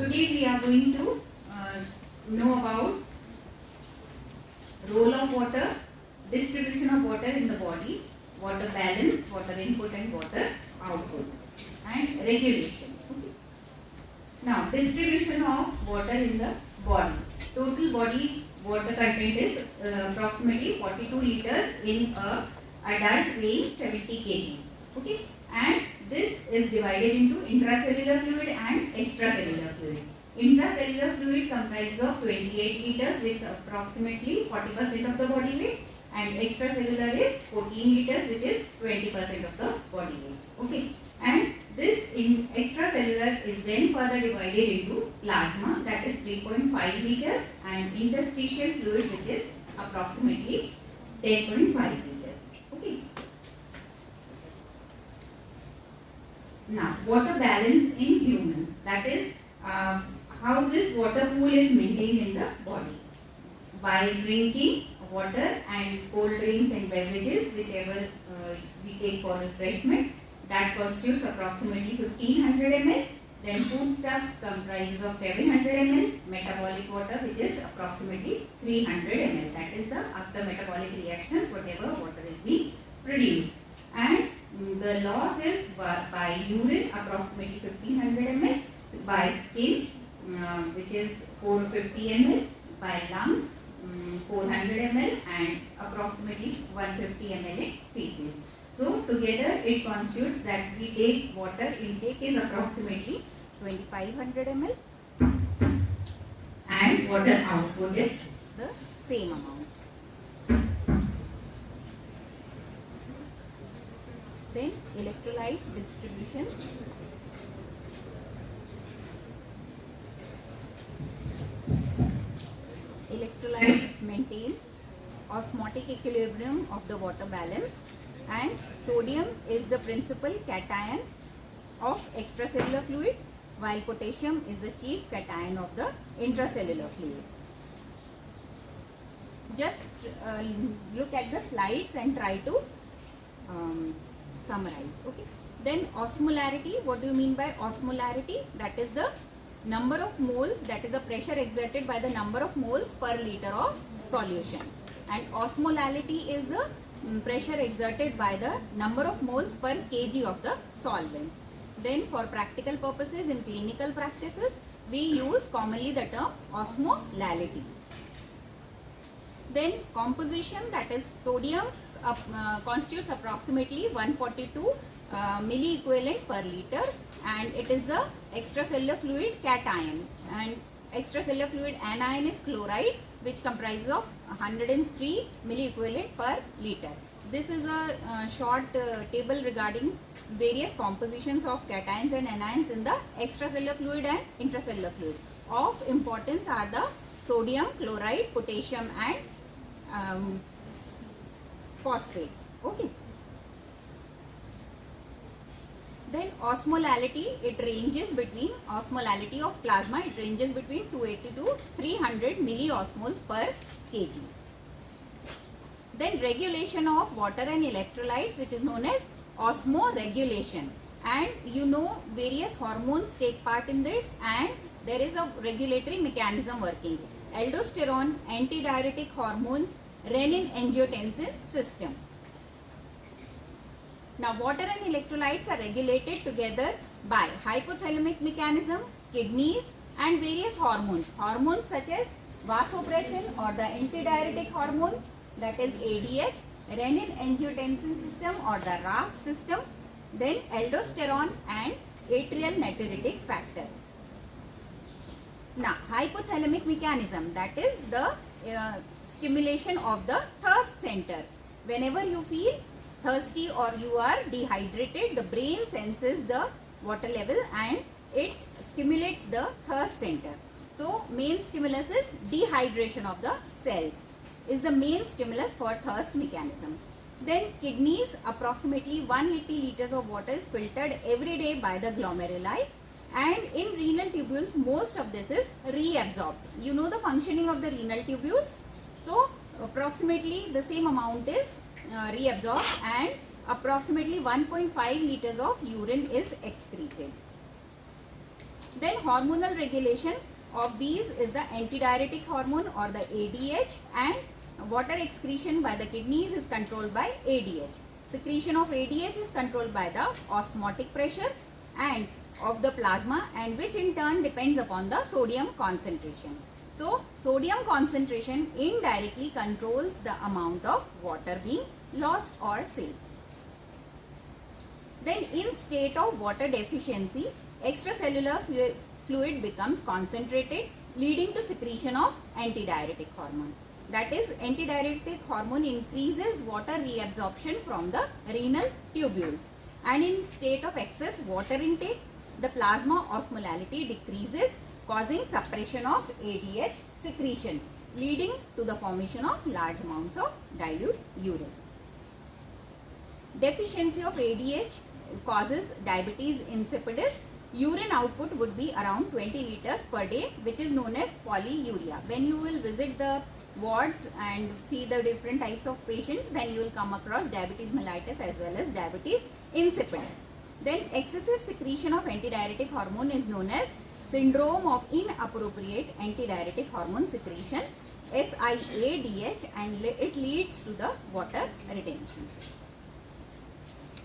Today we are going to know about role of water, distribution of water in the body, water balance, water input and water output, and regulation. Okay. Now, distribution of water in the body. Total body water content is approximately 42 liters in a adult weighing 70 kg. Okay, and this is divided into intracellular fluid and extracellular fluid. Intracellular fluid comprises of 28 liters, which approximately 40% of the body weight, and extracellular is 14 liters, which is 20% of the body weight. Okay, and this in extracellular is then further divided into plasma, that is 3.5 liters, and interstitial fluid, which is approximately 10.5 liters. Okay. Now, water balance in humans, that is how this water pool is maintained in the body. By drinking water and cold drinks and beverages, whichever we take for refreshment, that constitutes approximately 1500 ml. Then foodstuffs comprises of 700 ml, metabolic water which is approximately 300 ml. That is the after metabolic reactions, whatever water is being produced. And the loss is by urine approximately 1500 ml, by skin which is 450 ml, by lungs 400 ml, and approximately 150 ml in feces. So together it constitutes that we take water intake is approximately 2500 ml and water output is the same amount. Then electrolyte distribution. Electrolytes maintain osmotic equilibrium of the water balance, and sodium is the principal cation of extracellular fluid, while potassium is the chief cation of the intracellular fluid. Just look at the slides and try to summarize. Okay. Then osmolarity. What do you mean by osmolarity? That is the number of moles, that is the pressure exerted by the number of moles per liter of solution, and osmolality is the pressure exerted by the number of moles per kg of the solvent. Then for practical purposes in clinical practices, we use commonly the term osmolality. Then composition, that is sodium constitutes approximately 142 milliequivalent per liter, and it is the extracellular fluid cation, and extracellular fluid anion is chloride, which comprises of 103 milliequivalent per liter. This is a short table regarding various compositions of cations and anions in the extracellular fluid and intracellular fluid. Of importance are the sodium, chloride, potassium and phosphates. Okay. Then osmolality, it ranges between osmolality of plasma, it ranges between 280 to 300 milliosmoles per kg. Then regulation of water and electrolytes, which is known as osmoregulation, and you know various hormones take part in this, and there is a regulatory mechanism working. Aldosterone, antidiuretic hormones, renin-angiotensin system. Now, water and electrolytes are regulated together by hypothalamic mechanism, kidneys and various hormones. Hormones such as vasopressin or the antidiuretic hormone, that is ADH, renin-angiotensin system or the RAS system, then aldosterone and atrial natriuretic factor. Now, hypothalamic mechanism, that is the stimulation of the thirst center. Whenever you feel thirsty or you are dehydrated, the brain senses the water level and it stimulates the thirst center. So, main stimulus is dehydration of the cells, is the main stimulus for thirst mechanism. Then kidneys, approximately 180 liters of water is filtered every day by the glomeruli, and in renal tubules most of this is reabsorbed. You know the functioning of the renal tubules. So, approximately the same amount is reabsorbed, and approximately 1.5 liters of urine is excreted. Then hormonal regulation of these is the antidiuretic hormone or the ADH, and water excretion by the kidneys is controlled by ADH. Secretion of ADH is controlled by the osmotic pressure and of the plasma, and which in turn depends upon the sodium concentration. So sodium concentration indirectly controls the amount of water being lost or saved. Then in state of water deficiency, extracellular fluid becomes concentrated, leading to secretion of antidiuretic hormone. That is, antidiuretic hormone increases water reabsorption from the renal tubules, and in state of excess water intake, the plasma osmolality decreases, causing suppression of ADH secretion, leading to the formation of large amounts of dilute urine. Deficiency of ADH causes diabetes insipidus. Urine output would be around 20 liters per day, which is known as polyuria. When you will visit the wards and see the different types of patients, then you will come across diabetes mellitus as well as diabetes insipidus. Then excessive secretion of antidiuretic hormone is known as syndrome of inappropriate antidiuretic hormone secretion, SIADH, and it leads to the water retention.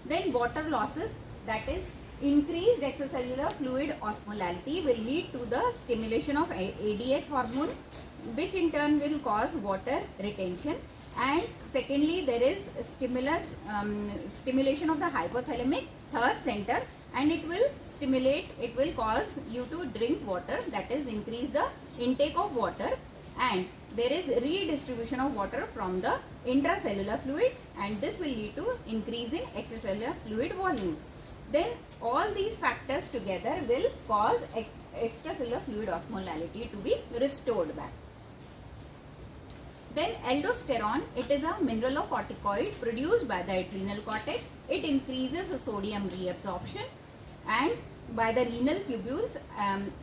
Then water losses, that is increased extracellular fluid osmolality will lead to the stimulation of ADH hormone, which in turn will cause water retention. And secondly, there is stimulation of the hypothalamic thirst center, and it will cause you to drink water, that is increase the intake of water, and there is redistribution of water from the intracellular fluid, and this will lead to increase in extracellular fluid volume. Then all these factors together will cause extracellular fluid osmolality to be restored back. Then aldosterone, it is a mineralocorticoid produced by the adrenal cortex. It increases the sodium reabsorption and by the renal tubules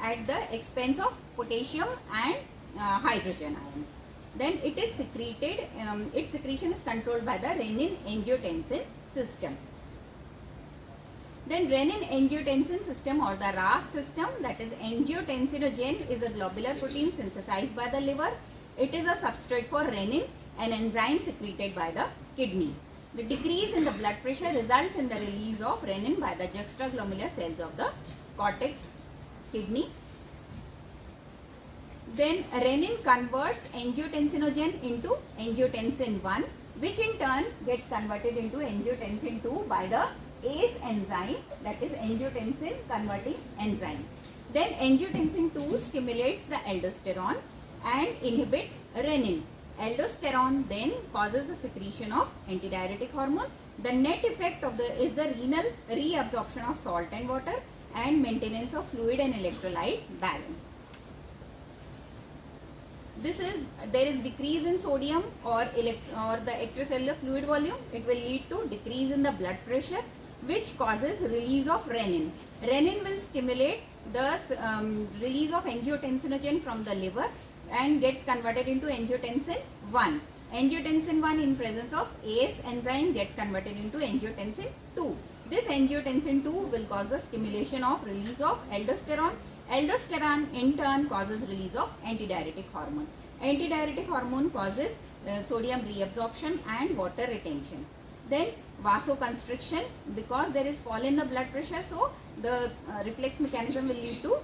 at the expense of potassium and hydrogen ions. Then it is secreted, its secretion is controlled by the renin-angiotensin system. Then renin-angiotensin system or the RAS system, that is angiotensinogen, is a globular protein synthesized by the liver. It is a substrate for renin, an enzyme secreted by the kidney. The decrease in the blood pressure results in the release of renin by the juxtaglomerular cells of the cortex kidney. Then renin converts angiotensinogen into angiotensin 1, which in turn gets converted into angiotensin 2 by the ACE enzyme, that is angiotensin converting enzyme. Then angiotensin 2 stimulates the aldosterone and inhibits renin. Aldosterone then causes the secretion of antidiuretic hormone. The net effect of is the renal reabsorption of salt and water and maintenance of fluid and electrolyte balance. There is decrease in sodium or the extracellular fluid volume. It will lead to decrease in the blood pressure, which causes release of renin. Renin will stimulate the release of angiotensinogen from the liver and gets converted into angiotensin 1. Angiotensin 1 in presence of ACE enzyme gets converted into angiotensin 2. This angiotensin 2 will cause the stimulation of release of aldosterone. Aldosterone in turn causes release of antidiuretic hormone. Antidiuretic hormone causes sodium reabsorption and water retention. Then vasoconstriction, because there is fall in the blood pressure, so the reflex mechanism will lead to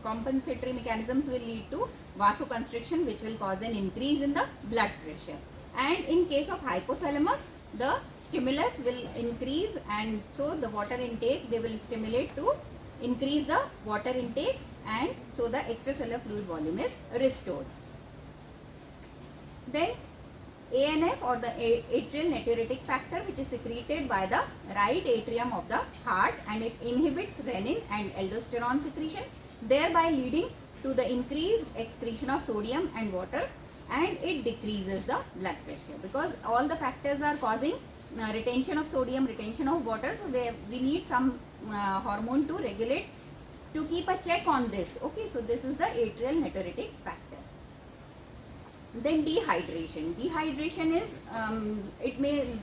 compensatory mechanisms will lead to vasoconstriction, which will cause an increase in the blood pressure. And in case of hypothalamus, the stimulus will increase, and so the water intake, they will stimulate to increase the water intake, and so the extracellular fluid volume is restored. Then ANF or the atrial natriuretic factor, which is secreted by the right atrium of the heart, and it inhibits renin and aldosterone secretion, thereby leading to the increased excretion of sodium and water, and it decreases the blood pressure, because all the factors are causing retention of sodium, retention of water, so we need some hormone to regulate, to keep a check on this. Okay, so this is the atrial natriuretic factor. Then dehydration. Dehydration is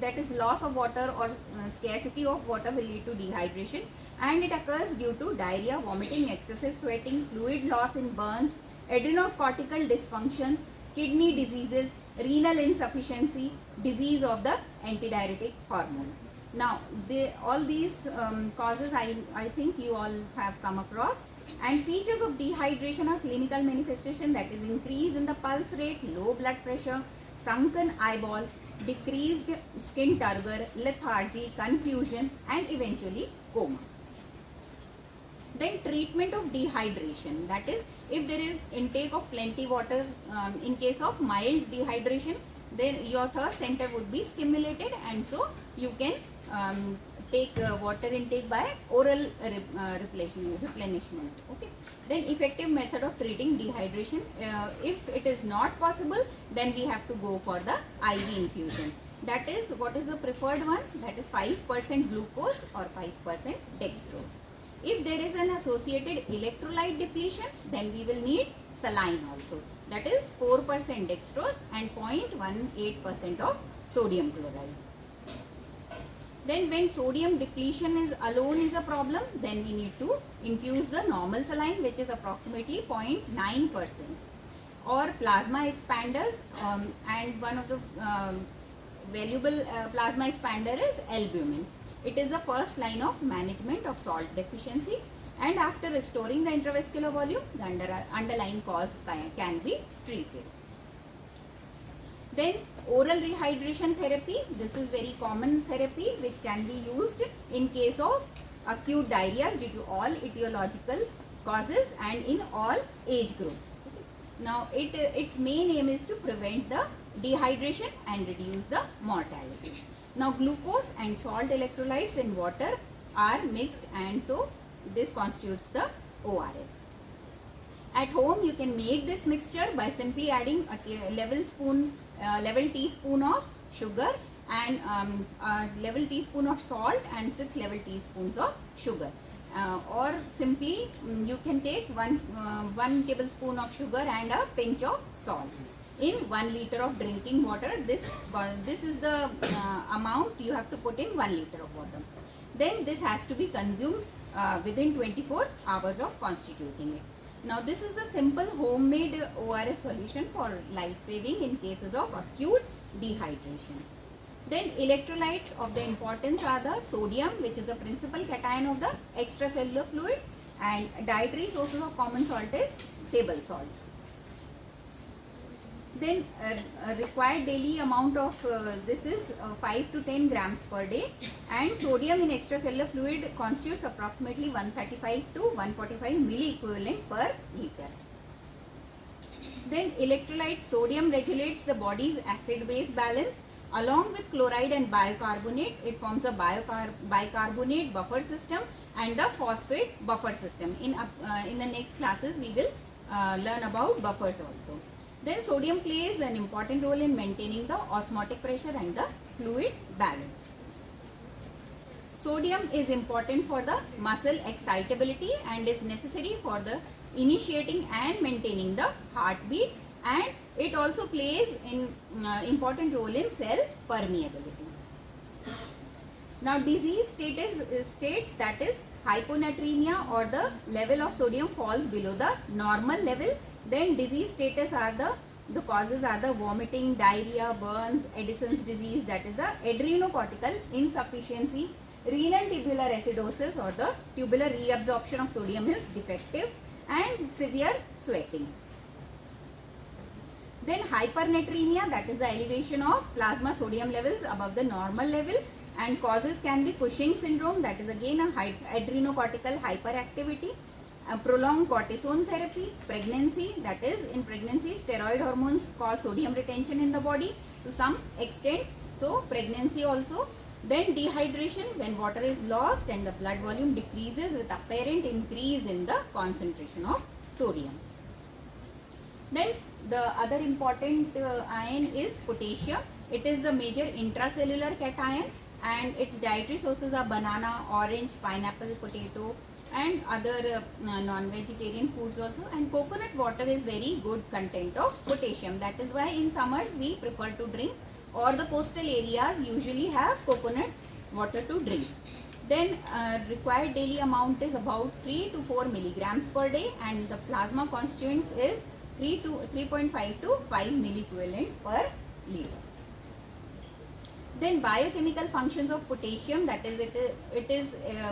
that is loss of water or scarcity of water will lead to dehydration, and it occurs due to diarrhea, vomiting, excessive sweating, fluid loss in burns, adrenocortical dysfunction, kidney diseases, renal insufficiency, disease of the antidiuretic hormone. Now, all these causes I think you all have come across. And features of dehydration are clinical manifestation, that is increase in the pulse rate, low blood pressure, sunken eyeballs, decreased skin turgor, lethargy, confusion, and eventually coma. Then treatment of dehydration, that is if there is intake of plenty water, in case of mild dehydration, then your thirst center would be stimulated, and so you can take water intake by oral replenishment. Okay. Then effective method of treating dehydration, if it is not possible, then we have to go for the IV infusion. That is, what is the preferred one? That is 5% glucose or 5% dextrose. If there is an associated electrolyte depletion, then we will need saline also. That is 4% dextrose and 0.18% of sodium chloride. Then when sodium depletion is alone is a problem, then we need to infuse the normal saline, which is approximately 0.9%, or plasma expanders, and one of the valuable plasma expander is albumin. It is the first line of management of salt deficiency, and after restoring the intravascular volume, the underlying cause can be treated. Then oral rehydration therapy, this is very common therapy which can be used in case of acute diarrhea due to all etiological causes and in all age groups. Okay. Now its main aim is to prevent the dehydration and reduce the mortality. Now glucose and salt electrolytes in water are mixed, and so this constitutes the ORS. At home you can make this mixture by simply adding a level teaspoon of sugar and level teaspoon of salt and 6 level teaspoons of sugar, or simply you can take 1 tablespoon of sugar and a pinch of salt in 1 liter of drinking water. This is the amount you have to put in 1 liter of water. Then this has to be consumed within 24 hours of constituting it. Now this is the simple homemade ORS solution for life saving in cases of acute dehydration. Then electrolytes of the importance are the sodium, which is the principal cation of the extracellular fluid, and dietary sources of common salt is table salt. Then required daily amount of this is 5 to 10 grams per day, and sodium in extracellular fluid constitutes approximately 135 to 145 milliequivalent per liter. Then electrolyte sodium regulates the body's acid-base balance. Along with chloride and bicarbonate, it forms a bicarbonate buffer system and the phosphate buffer system. In the next classes we will learn about buffers also. Then sodium plays an important role in maintaining the osmotic pressure and the fluid balance. Sodium is important for the muscle excitability and is necessary for the initiating and maintaining the heartbeat, and it also plays an important role in cell permeability. Now disease states that is hyponatremia, or the level of sodium falls below the normal level. Then disease status are the causes are the vomiting, diarrhea, burns, Addison's disease, that is the adrenocortical insufficiency, renal tubular acidosis, or the tubular reabsorption of sodium is defective, and severe sweating. Then hypernatremia, that is the elevation of plasma sodium levels above the normal level, and causes can be Cushing syndrome, that is again a adrenocortical hyperactivity. Prolonged cortisone therapy, pregnancy, that is in pregnancy steroid hormones cause sodium retention in the body to some extent, so pregnancy also. Then dehydration, when water is lost and the blood volume decreases with apparent increase in the concentration of sodium. Then the other important ion is potassium. It is the major intracellular cation, and its dietary sources are banana, orange, pineapple, potato, and other non-vegetarian foods also. And coconut water is very good content of potassium. That is why in summers we prefer to drink, or the coastal areas usually have coconut water to drink. Then required daily amount is about 3 to 4 milligrams per day, and the plasma constituent is 3.5 to 5 milliequivalent per liter. Then biochemical functions of potassium, that is it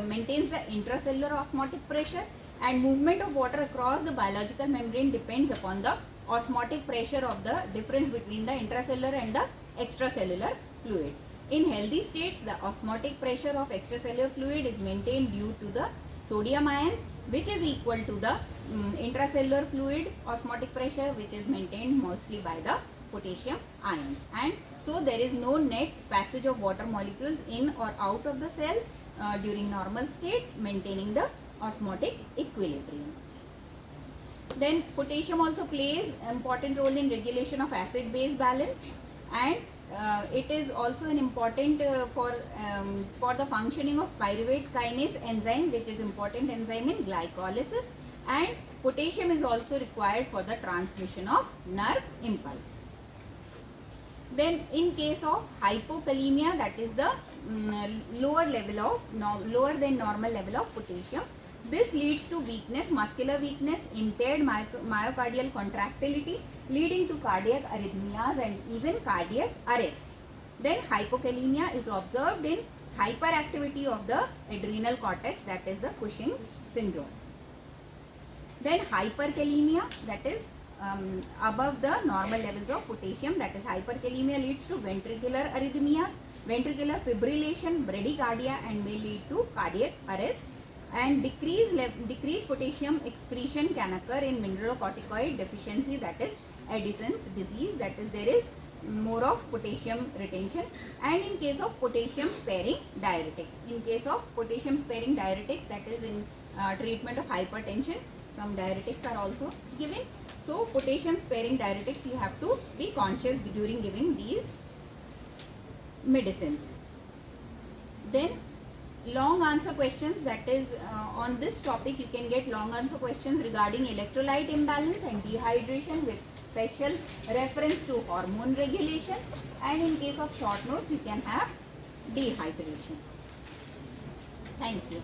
maintains the intracellular osmotic pressure, and movement of water across the biological membrane depends upon the osmotic pressure of the difference between the intracellular and the extracellular fluid. In healthy states, the osmotic pressure of extracellular fluid is maintained due to the sodium ions, which is equal to the intracellular fluid osmotic pressure, which is maintained mostly by the potassium ions. And so there is no net passage of water molecules in or out of the cells during normal state, maintaining the osmotic equilibrium. Then potassium also plays an important role in regulation of acid-base balance, and it is also an important for the functioning of pyruvate kinase enzyme, which is important enzyme in glycolysis, and potassium is also required for the transmission of nerve impulse. Then in case of hypokalemia, that is the lower than normal level of potassium, this leads to weakness, muscular weakness, impaired myocardial contractility, leading to cardiac arrhythmias and even cardiac arrest. Then hypokalemia is observed in hyperactivity of the adrenal cortex, that is the Cushing's syndrome. Then hyperkalemia, that is above the normal levels of potassium, that is hyperkalemia leads to ventricular arrhythmias, ventricular fibrillation, bradycardia, and may lead to cardiac arrest. And decreased potassium excretion can occur in mineralocorticoid deficiency, that is Addison's disease, that is there is more of potassium retention. And in case of potassium sparing diuretics, that is in treatment of hypertension, some diuretics are also given. So potassium sparing diuretics, you have to be conscious during giving these medicines. Then long answer questions, that is on this topic you can get long answer questions regarding electrolyte imbalance and dehydration with special reference to hormone regulation, and in case of short notes you can have dehydration. Thank you.